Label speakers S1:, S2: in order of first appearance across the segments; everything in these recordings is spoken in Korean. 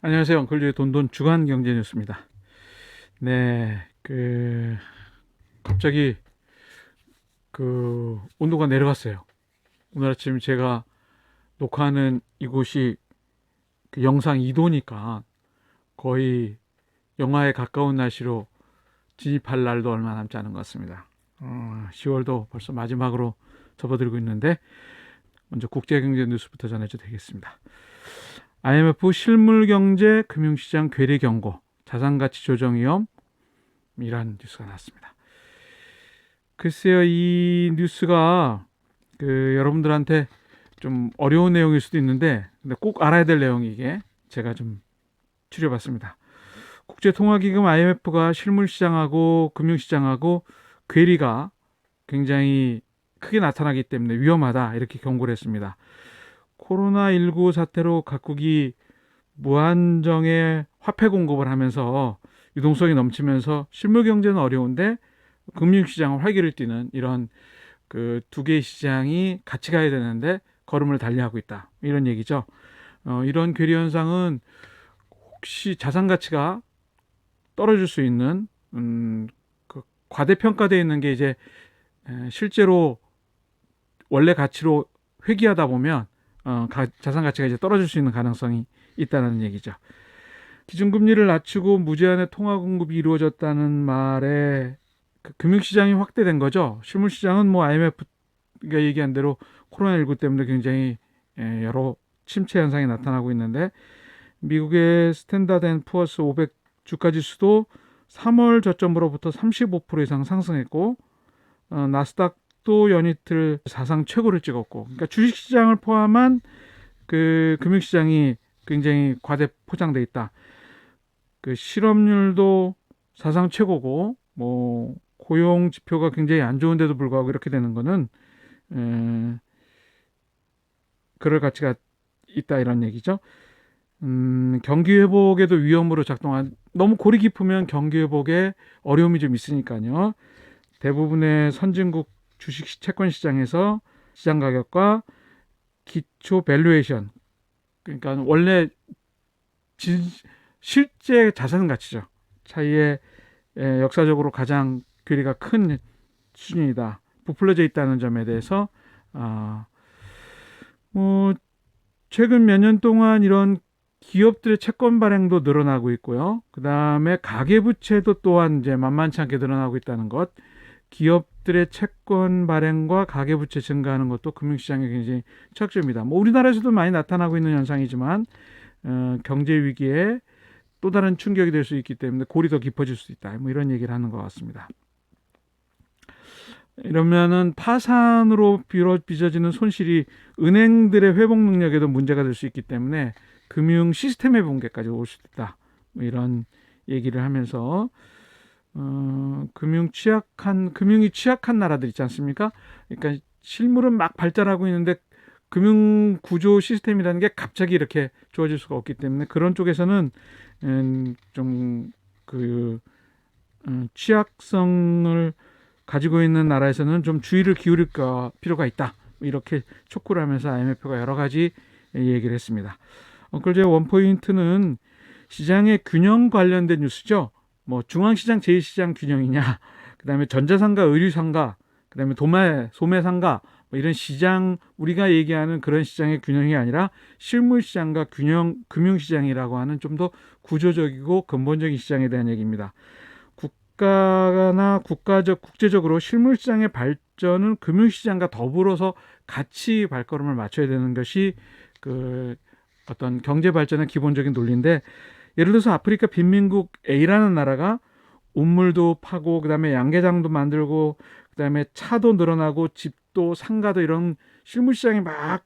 S1: 안녕하세요. 엉클즈의 돈돈 주간 경제 뉴스입니다. 네, 갑자기 온도가 내려갔어요. 오늘 아침 제가 녹화하는 이곳이 영상 2도니까 거의 영하에 가까운 날씨로 진입할 날도 얼마 남지 않은 것 같습니다. 10월도 벌써 마지막으로 접어들고 있는데 먼저 국제경제 뉴스부터 전해줘도 되겠습니다. IMF 실물경제 금융시장 괴리 경고, 자산가치 조정 위험, 이란 뉴스가 나왔습니다. 글쎄요, 이 뉴스가 여러분들한테 좀 어려운 내용일 수도 있는데, 근데 꼭 알아야 될 내용이 이게 제가 좀 추려봤습니다. 국제통화기금 IMF가 실물시장하고 금융시장하고 괴리가 굉장히 크게 나타나기 때문에 위험하다 이렇게 경고를 했습니다. 코로나19 사태로 각국이 무한정의 화폐 공급을 하면서 유동성이 넘치면서 실물 경제는 어려운데 금융시장은 활기를 띠는 이런 두 개의 시장이 같이 가야 되는데 걸음을 달리하고 있다. 이런 얘기죠. 이런 괴리 현상은 혹시 자산 가치가 떨어질 수 있는 과대평가되어 있는 게 이제 실제로 원래 가치로 회귀하다 보면 자산 가치가 이제 떨어질 수 있는 가능성이 있다는 얘기죠. 기준금리를 낮추고 무제한의 통화 공급이 이루어졌다는 말에 금융시장이 확대된 거죠. 실물시장은 뭐 IMF가 얘기한 대로 코로나19 때문에 굉장히 여러 침체 현상이 나타나고 있는데 미국의 스탠다드 앤 푸어스 500 주가지수도 3월 저점으로부터 35% 이상 상승했고 나스닥도 연이틀 사상 최고를 찍었고, 그러니까 주식시장을 포함한 금융시장이 굉장히 과대 포장돼 있다. 실업률도 사상 최고고, 뭐 고용 지표가 굉장히 안 좋은데도 불구하고 이렇게 되는 거는 그럴 가치가 있다 이런 얘기죠. 경기 회복에도 위험으로 작동한, 너무 골이 깊으면 경기 회복에 어려움이 좀 있으니까요. 대부분의 선진국 주식 채권 시장에서 시장 가격과 기초 밸류에이션, 그러니까 원래 실제 자산 가치죠. 차이에 역사적으로 가장 괴리가 큰 수준이다. 부풀려져 있다는 점에 대해서 최근 몇 년 동안 이런 기업들의 채권 발행도 늘어나고 있고요. 그 다음에 가계부채도 또한 이제 만만치 않게 늘어나고 있다는 것. 기업들의 채권 발행과 가계부채 증가하는 것도 금융시장의 굉장히 취약점이다. 뭐 우리나라에서도 많이 나타나고 있는 현상이지만 경제 위기에 또 다른 충격이 될 수 있기 때문에 골이 더 깊어질 수 있다. 뭐 이런 얘기를 하는 것 같습니다. 이러면은 파산으로 빚어지는 손실이 은행들의 회복 능력에도 문제가 될 수 있기 때문에 금융 시스템의 붕괴까지 올 수도 있다. 뭐 이런 얘기를 하면서 금융이 취약한 나라들 있지 않습니까? 그러니까 실물은 막 발달하고 있는데 금융 구조 시스템이라는 게 갑자기 이렇게 좋아질 수가 없기 때문에 그런 쪽에서는 좀 취약성을 가지고 있는 나라에서는 좀 주의를 기울일 필요가 있다. 이렇게 촉구를 하면서 IMF가 여러 가지 얘기를 했습니다. 엉클즈의 원포인트는 시장의 균형 관련된 뉴스죠. 뭐 중앙시장, 제2시장 균형이냐, 그 다음에 전자상가, 의류상가, 그 다음에 소매상가, 뭐 이런 시장, 우리가 얘기하는 그런 시장의 균형이 아니라 실물시장과 금융시장이라고 하는 좀 더 구조적이고 근본적인 시장에 대한 얘기입니다. 국제적으로 실물시장의 발전은 금융시장과 더불어서 같이 발걸음을 맞춰야 되는 것이 어떤 경제 발전의 기본적인 논리인데, 예를 들어서 아프리카 빈민국 A라는 나라가 우물도 파고 그다음에 양계장도 만들고 그다음에 차도 늘어나고 집도 상가도 이런 실물시장이 막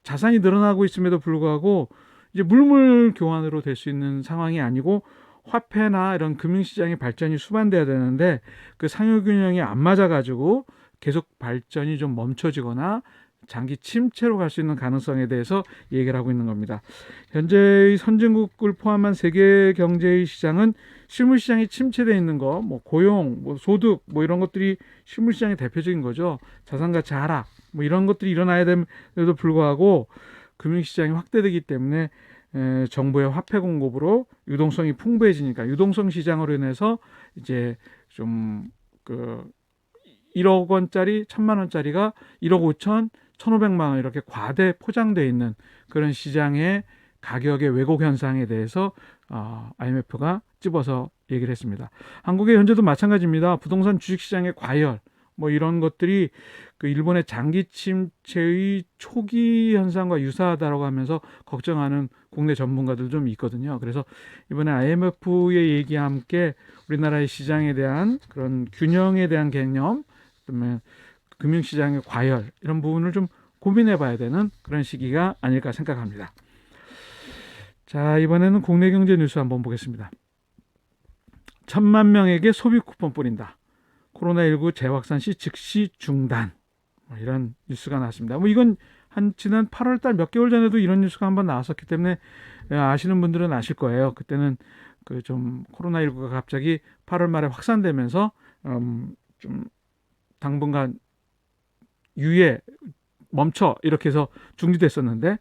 S1: 자산이 늘어나고 있음에도 불구하고 이제 물물 교환으로 될 수 있는 상황이 아니고 화폐나 이런 금융시장의 발전이 수반돼야 되는데 그 상호균형이 안 맞아가지고 계속 발전이 좀 멈춰지거나 장기 침체로 갈 수 있는 가능성에 대해서 얘기를 하고 있는 겁니다. 현재의 선진국을 포함한 세계 경제의 시장은 실물시장이 침체되어 있는 거, 뭐 고용, 뭐 소득, 뭐 이런 것들이 실물시장의 대표적인 거죠. 자산가치 하락, 뭐 이런 것들이 일어나야 됨에도 불구하고 금융시장이 확대되기 때문에 정부의 화폐 공급으로 유동성이 풍부해지니까 유동성 시장으로 인해서 이제 좀 그 1억 원짜리 1,000만 원짜리가 1억 5천 1,500만 원 이렇게 과대 포장되어 있는 그런 시장의 가격의 왜곡 현상에 대해서 IMF가 찝어서 얘기를 했습니다. 한국의 현재도 마찬가지입니다. 부동산 주식시장의 과열 뭐 이런 것들이 그 일본의 장기 침체의 초기 현상과 유사하다고 하면서 걱정하는 국내 전문가들 좀 있거든요. 그래서 이번에 IMF의 얘기와 함께 우리나라의 시장에 대한 그런 균형에 대한 개념, 그다음에 금융시장의 과열 이런 부분을 좀 고민해 봐야 되는 그런 시기가 아닐까 생각합니다. 자, 이번에는 국내 경제 뉴스 한번 보겠습니다. 1,000만 명에게 소비 쿠폰 뿌린다. 코로나19 재확산 시 즉시 중단. 이런 뉴스가 나왔습니다. 이건 지난 8월 달 몇 개월 전에도 이런 뉴스가 한번 나왔었기 때문에 아시는 분들은 아실 거예요. 그때는 그 좀 코로나19가 갑자기 8월 말에 확산되면서 좀 당분간 유예 멈춰 이렇게 해서 중지됐었는데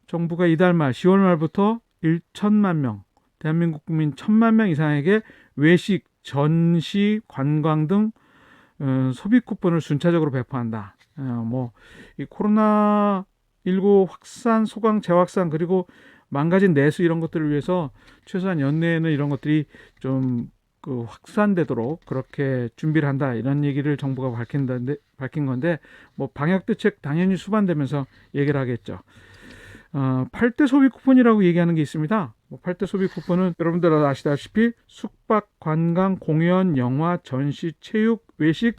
S1: 정부가 이달 말 10월 말부터 1천만 명 대한민국 국민 1,000만 명 이상에게 외식, 전시, 관광 등 소비 쿠폰을 순차적으로 배포한다. 이 코로나19 확산, 소강, 재확산 그리고 망가진 내수 이런 것들을 위해서 최소한 연내에는 이런 것들이 좀 그 확산되도록 그렇게 준비를 한다 이런 얘기를 정부가 밝힌 건데 뭐 방역 대책 당연히 수반되면서 얘기를 하겠죠. 8대 소비 쿠폰이라고 얘기하는 게 있습니다. 8대 소비 쿠폰은 여러분들 아시다시피 숙박, 관광, 공연, 영화, 전시, 체육, 외식,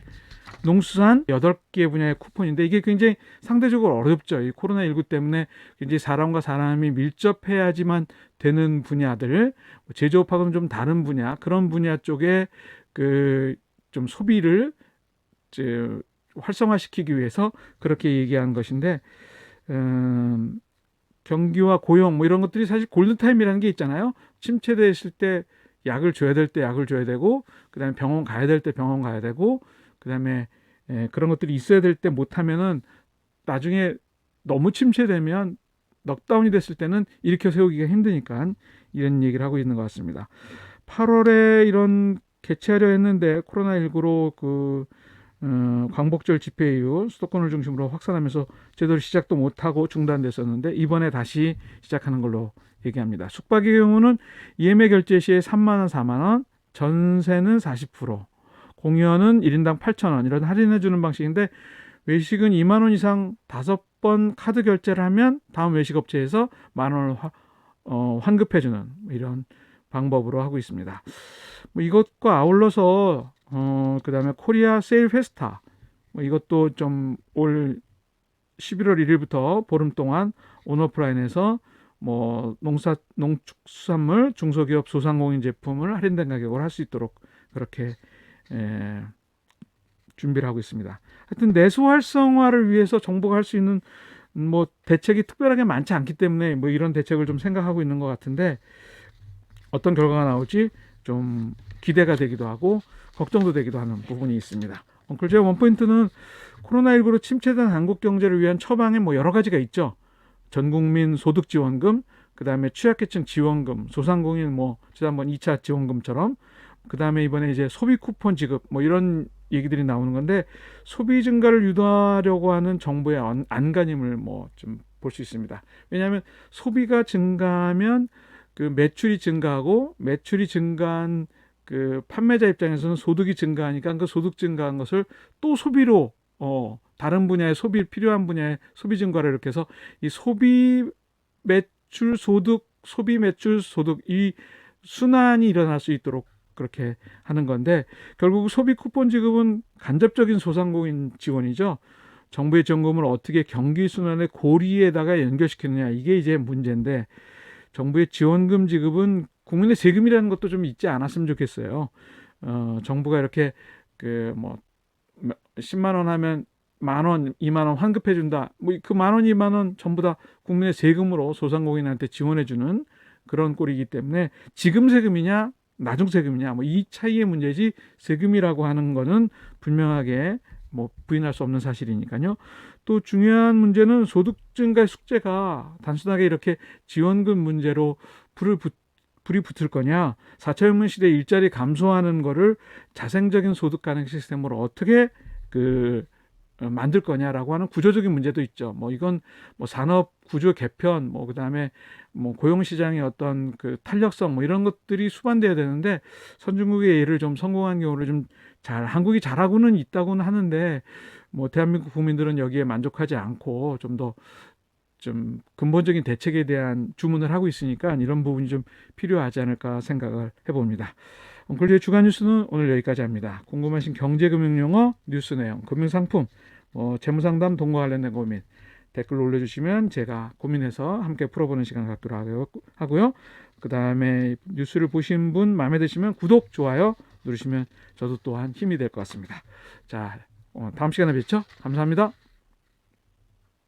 S1: 농수산 8개 분야의 쿠폰인데 이게 굉장히 상대적으로 어렵죠. 이 코로나19 때문에 굉장히 사람과 사람이 밀접해야지만 되는 분야들, 제조업하고는 좀 다른 분야, 그런 분야 쪽에 그 좀 소비를 활성화시키기 위해서 그렇게 얘기한 것인데 경기와 고용 뭐 이런 것들이 사실 골든타임이라는 게 있잖아요. 침체됐을 때 약을 줘야 될 때 약을 줘야 되고 그다음에 병원 가야 될 때 병원 가야 되고 그다음에 그런 것들이 있어야 될 때 못하면은 나중에 너무 침체되면 넉다운이 됐을 때는 일으켜 세우기가 힘드니까 이런 얘기를 하고 있는 것 같습니다. 8월에 이런 개최하려 했는데 코로나19로 광복절 집회 이후 수도권을 중심으로 확산하면서 제대로 시작도 못하고 중단됐었는데 이번에 다시 시작하는 걸로 얘기합니다. 숙박의 경우는 예매 결제 시에 3만 원, 4만 원, 전세는 40%, 공연은 1인당 8,000원 이런 할인해 주는 방식인데 외식은 2만 원 이상 5번 카드 결제를 하면 다음 외식업체에서 만 원을 환급해 주는 이런 방법으로 하고 있습니다. 이것과 아울러서 그다음에 코리아 세일 페스타 이것도 좀 올 11월 1일부터 보름 동안 온오프라인에서 농축수산물, 중소기업, 소상공인 제품을 할인된 가격으로 할 수 있도록 그렇게 준비를 하고 있습니다. 하여튼 내수 활성화를 위해서 정부가 할 수 있는 대책이 특별하게 많지 않기 때문에 이런 대책을 좀 생각하고 있는 것 같은데 어떤 결과가 나올지 좀 기대가 되기도 하고 걱정도 되기도 하는 부분이 있습니다. 제 원포인트는 코로나19로 침체된 한국 경제를 위한 처방에 여러 가지가 있죠. 전국민 소득지원금, 그 다음에 취약계층 지원금, 소상공인 지난번 2차 지원금처럼, 그 다음에 이번에 이제 소비 쿠폰 지급 이런 얘기들이 나오는 건데 소비 증가를 유도하려고 하는 정부의 안간힘을 좀 볼 수 있습니다. 왜냐하면 소비가 증가하면 그 매출이 증가하고 매출이 증가한 그 판매자 입장에서는 소득이 증가하니까 그 소득 증가한 것을 또 소비로 다른 분야의 필요한 분야의 소비 증가를 이렇게 해서 이 소비 매출 소득 소비 매출 소득 이 순환이 일어날 수 있도록 그렇게 하는 건데 결국 소비 쿠폰 지급은 간접적인 소상공인 지원이죠. 정부의 지원금을 어떻게 경기 순환의 고리에다가 연결시키느냐 이게 이제 문제인데 정부의 지원금 지급은 국민의 세금이라는 것도 좀 잊지 않았으면 좋겠어요. 정부가 이렇게 10만 원 하면 만 원, 2만 원 환급해 준다. 그 만 원, 2만 원 전부 다 국민의 세금으로 소상공인한테 지원해 주는 그런 꼴이기 때문에 지금 세금이냐, 나중 세금이냐 이 차이의 문제지 세금이라고 하는 거는 분명하게 부인할 수 없는 사실이니까요. 또 중요한 문제는 소득 증가 숙제가 단순하게 이렇게 지원금 문제로 불이 붙을 거냐, 4차 혁명 시대 일자리 감소하는 거를 자생적인 소득 가능 시스템으로 어떻게 만들 거냐라고 하는 구조적인 문제도 있죠. 뭐 이건 뭐 산업 구조 개편, 뭐 그다음에 뭐 고용 시장의 어떤 탄력성, 뭐 이런 것들이 수반돼야 되는데, 선진국의 예를 좀 성공한 경우를 좀 한국이 잘하고는 있다고는 하는데, 뭐 대한민국 국민들은 여기에 만족하지 않고 좀 근본적인 대책에 대한 주문을 하고 있으니까 이런 부분이 좀 필요하지 않을까 생각을 해봅니다. 엉클즈의 주간 뉴스는 오늘 여기까지 합니다. 궁금하신 경제금융용어, 뉴스 내용, 금융상품, 재무상담, 돈과 관련된 고민 댓글로 올려주시면 제가 고민해서 함께 풀어보는 시간 갖도록 하고요. 그 다음에 뉴스를 보신 분 마음에 드시면 구독, 좋아요 누르시면 저도 또한 힘이 될 것 같습니다. 자, 다음 시간에 뵙죠. 감사합니다.